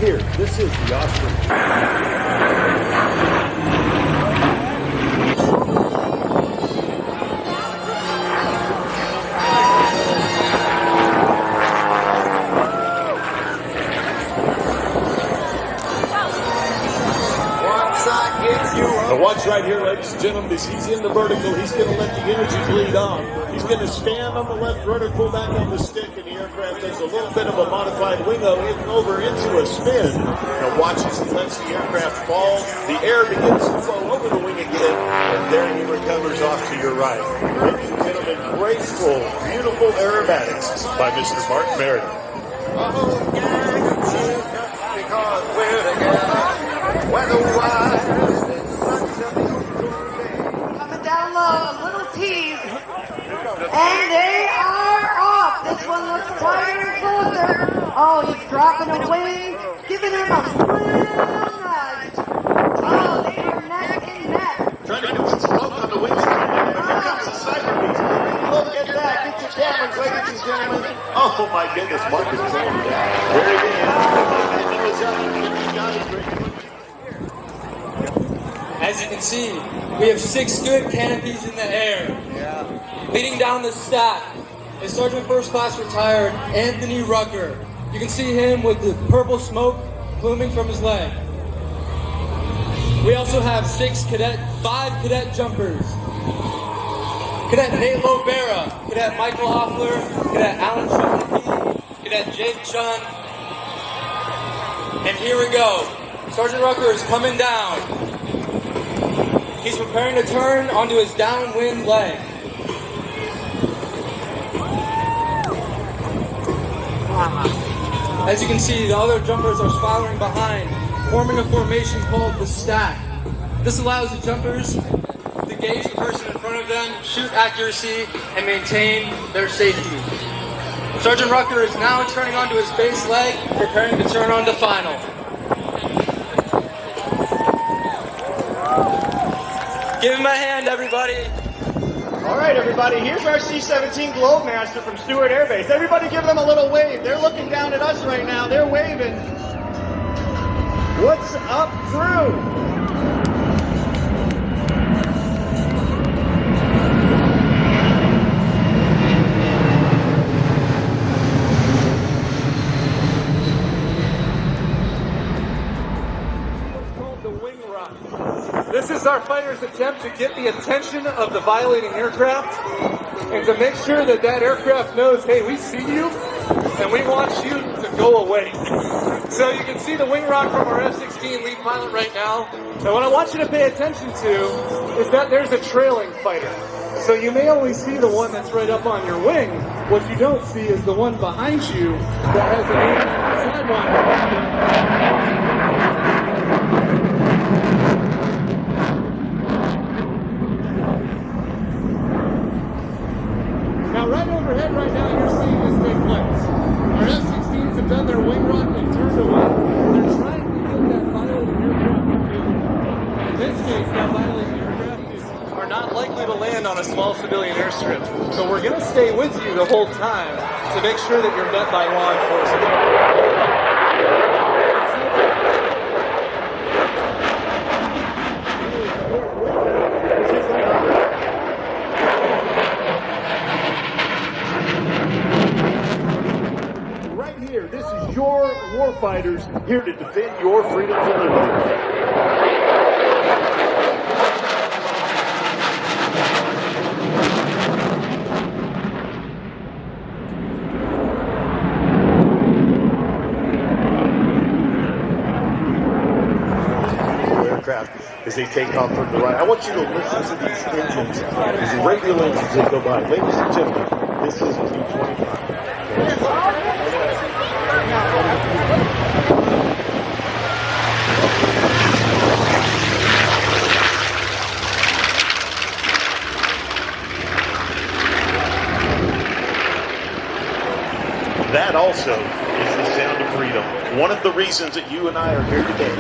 here, this is the Osprey. Now watch right here, ladies and gentlemen, as he's in the vertical, he's going to let the energy bleed on. He's going to stand on the left rudder, pull back on the stick, and the aircraft does a little bit of a modified wing over into a spin. Now watch as he lets the aircraft fall. The air begins to flow over the wing again, and there he recovers off to your right. Ladies and gentlemen, graceful, beautiful aerobatics by Mr. Mark Meredith. Oh, yeah, because we're together, weather-wise. Coming down low, a little tease, and they are off. This one looks tighter and closer. Oh, he's dropping a wing, giving him a real nudge. Oh, they are neck and neck. Trying to get some smoke on the windscreen. Here comes the Cyberbeast. Look at that. Get your cameras, ladies and gentlemen. Oh, my goodness. Mark is playing that. There he is. As you can see, we have 6 good canopies in the air. Yeah. Leading down the stack is Sergeant First Class Retired Anthony Rucker. You can see him with the purple smoke pluming from his leg. We also have 5 cadet jumpers. Cadet Nate Lobera, Cadet Michael Hoffler, Cadet Alan Chun, Cadet Jake Chun. And here we go. Sergeant Rucker is coming down. He's preparing to turn onto his downwind leg. As you can see, the other jumpers are following behind, forming a formation called the stack. This allows the jumpers to gauge the person in front of them, shoot accuracy, and maintain their safety. Sergeant Rucker is now turning onto his base leg, preparing to turn on to final. Give him a hand, everybody. All right, everybody, here's our C-17 Globemaster from Stewart Air Base. Everybody give them a little wave. They're looking down at us right now. They're waving. What's up, crew? This is our fighters' attempt to get the attention of the violating aircraft and to make sure that that aircraft knows, hey, we see you and we want you to go away. So you can see the wing rock from our F-16 lead pilot right now. And what I want you to pay attention to is that there's a trailing fighter. So you may only see the one that's right up on your wing. What you don't see is the one behind you that has an sidewinder. Now, right overhead right now, you're seeing this take place. Our F-16s have done their wing run and turned away. They're trying to get that violating aircraft to do. In this case, that violating aircraft are not likely to land on a small civilian airstrip. So we're going to stay with you the whole time to make sure that you're met by law enforcement. This is your warfighters here to defend your freedoms and liberties. Aircraft as they take off from the right. I want you to listen to these engines, these radial engines that go by. Ladies and gentlemen, this is P-25. That also is the sound of freedom. One of the reasons that you and I are here today.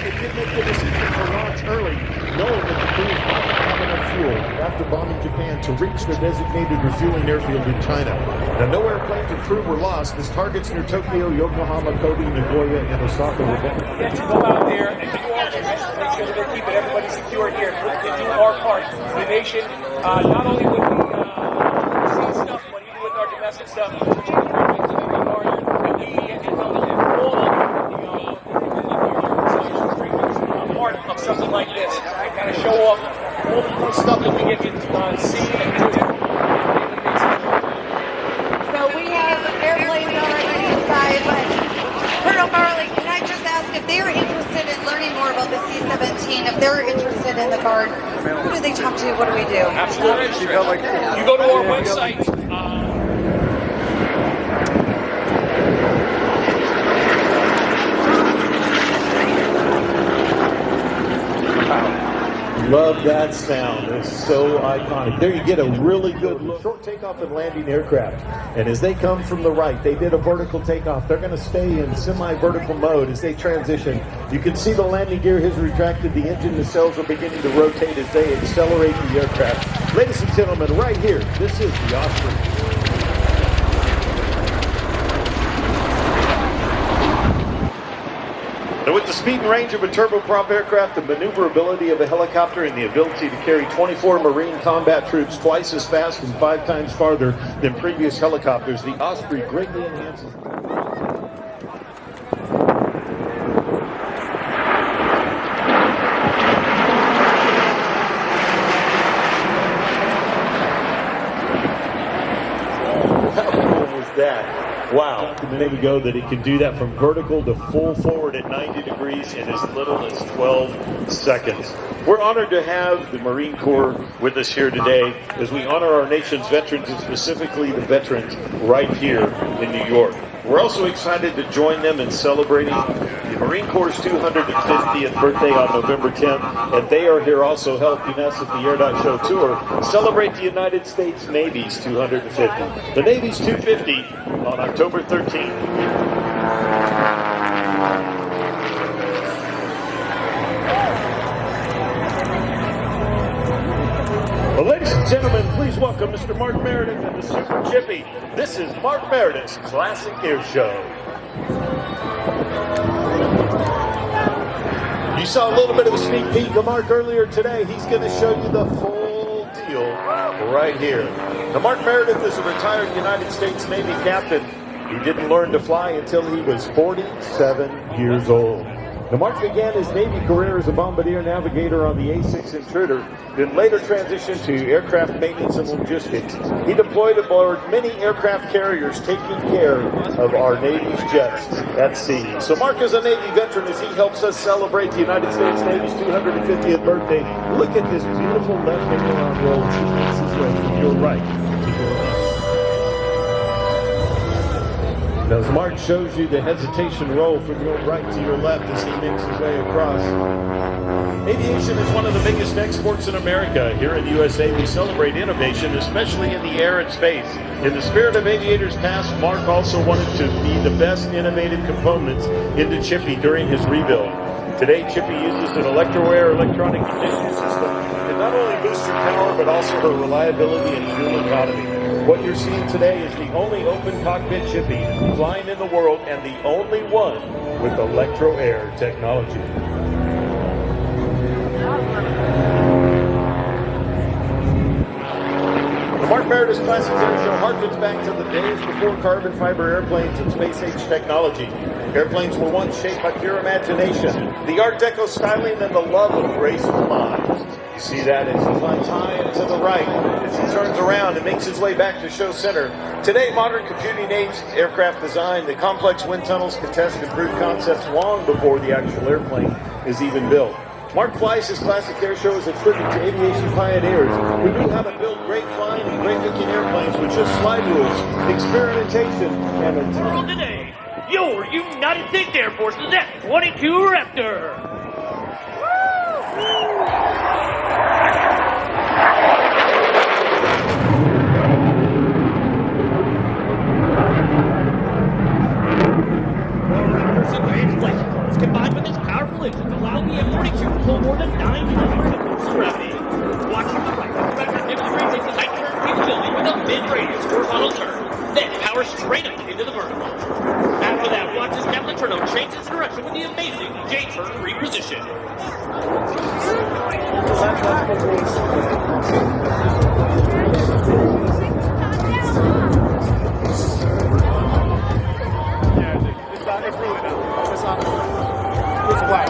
They did make the decision to launch early, knowing that the crew was not going to have enough fuel after bombing Japan to reach their designated refueling airfield in China. Now, no airplanes or crew were lost as targets near Tokyo, Yokohama, Kobe, Nagoya, and Osaka were bombed. Get to go out there and do our best to make sure that they're keeping everybody secure here. To do our part. The nation, not only with the overseas stuff, but even with our domestic stuff. Part of something like this, I kind of show off all the cool stuff that we get to see and do. So we have airplanes already in the sky, but Colonel Marley, can I just ask if they're interested in learning more about the C-17, if they're interested in the Guard, who do they talk to? What do we do? Absolutely. You go to our website. Love that sound. It's so iconic. There you get a really good look. Short takeoff and landing aircraft. And as they come from the right, they did a vertical takeoff. They're going to stay in semi-vertical mode as they transition. You can see the landing gear has retracted. The engine nacelles are beginning to rotate as they accelerate the aircraft. Ladies and gentlemen, right here, this is the Osprey. Now, with the speed and range of a turboprop aircraft, the maneuverability of a helicopter, and the ability to carry 24 Marine combat troops twice as fast and 5 times farther than previous helicopters, the Osprey greatly enhances. How cool was that? Wow, a minute ago that it can do that from vertical to full forward at 90 degrees in as little as 12 seconds. We're honored to have the Marine Corps with us here today as we honor our nation's veterans, and specifically the veterans right here in New York. We're also excited to join them in celebrating the Marine Corps' 250th birthday on November 10th, and they are here also helping us at the Air Dot Show Tour celebrate the United States Navy's 250. The Navy's 250 on October 13th. Well, ladies and gentlemen, please welcome Mr. Mark Meredith and the Super Chippy. This is Mark Meredith's Classic Air Show. You saw a little bit of a sneak peek of Mark earlier today. He's going to show you the full deal right here. Now, Mark Meredith is a retired United States Navy captain. He didn't learn to fly until he was 47 years old. Now, Mark began his Navy career as a bombardier navigator on the A-6 Intruder, then later transitioned to aircraft maintenance and logistics. He deployed aboard many aircraft carriers, taking care of our Navy's jets at sea. So Mark is a Navy veteran as he helps us celebrate the United States Navy's 250th birthday. Look at this beautiful left aileron roll as he makes his way from your right to your left. Now, as Mark shows you the hesitation roll from your right to your left as he makes his way across. Aviation is one of the biggest exports in America. Here in the USA, we celebrate innovation, especially in the air and space. In the spirit of aviators past, Mark also wanted to be the best innovative components into Chippy during his rebuild. Today, Chippy uses an electro-air electronic conditioning system that not only boosts her power, but also her reliability and fuel economy. What you're seeing today is the only open cockpit Chippy flying in the world, and the only one with electro-air technology. The Mark Meredith's Classic Air Show harkens back to the days before carbon fiber airplanes and space-age technology. Airplanes were once shaped by pure imagination, the Art Deco styling, and the love of graceful lines. You see that as he flies high and to the right, as he turns around and makes his way back to show center. Today, modern computing-age aircraft design, the complex wind tunnels can test improved concepts long before the actual airplane is even built. Mark flies his Classic Air Show as a tribute to aviation pioneers who knew how to build great flying and great-looking airplanes with just slide rules, experimentation, and a World today, your United States Air Force's F-22 Raptor. Combined with its powerful engine, allow the F-22 to pull more than 9 tons of gravity. Watching the right, the record demonstrates a tight a mid-radius horizontal turn, then power straight up into the vertical. After that, watch as Captain Turno change his direction with the amazing J-turn reposition. It's really not. It's honest. It's black.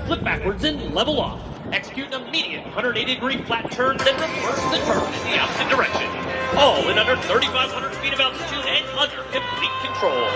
Flip backwards and level off. Execute an immediate 180-degree flat turn, then reverse the turn in the opposite direction. All in under 3,500 feet of altitude and under complete control.